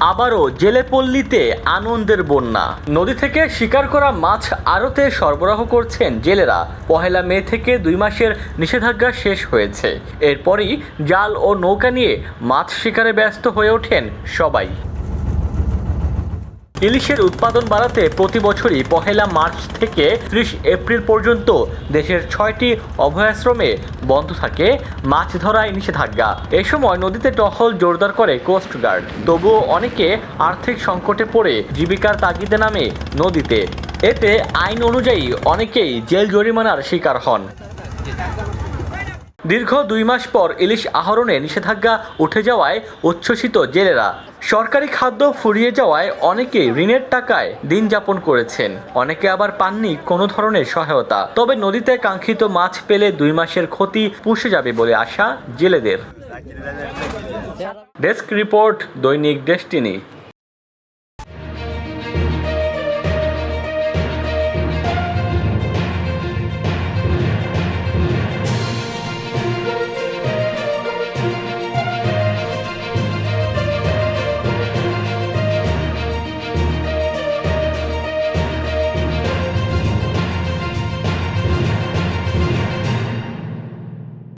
আবারও জেলেপল্লীতে আনন্দের বন্যা। নদী থেকে শিকার করা মাছ আড়তে সরবরাহ করছেন জেলেরা। 1 মে থেকে 2 মাসের নিষেধাজ্ঞা শেষ হয়েছে। এরপরই জাল ও নৌকা নিয়ে মাছ শিকারে ব্যস্ত হয়ে ওঠেন সবাই। ইলিশের উৎপাদন বাড়াতে প্রতি বছরই 1 মার্চ থেকে 30 এপ্রিল পর্যন্ত দেশের 6টি অভয়াশ্রমে বন্ধ থাকে মাছ ধরায় নিষেধাজ্ঞা। এ সময় নদীতে টহল জোরদার করে কোস্টগার্ড। তবুও অনেকে আর্থিক সংকটে পড়ে জীবিকার তাগিদে নামে নদীতে। এতে আইন অনুযায়ী অনেকেই জেল জরিমানার শিকার হন। দীর্ঘ 2 মাস পর ইলিশ আহরণে নিষেধাজ্ঞা উঠে যাওয়ায় উচ্ছ্বসিত জেলেরা। সরকারি খাদ্য ফুরিয়ে যাওয়ায় অনেকে ঋণের টাকায় দিন যাপন করেছেন, অনেকে আবার পাননি কোনো ধরনের সহায়তা। তবে নদীতে কাঙ্ক্ষিত মাছ পেলে 2 মাসের ক্ষতি পুষে যাবে বলে আশা জেলেদের। ডেস্ক রিপোর্ট, দৈনিক ডেস্টিনি।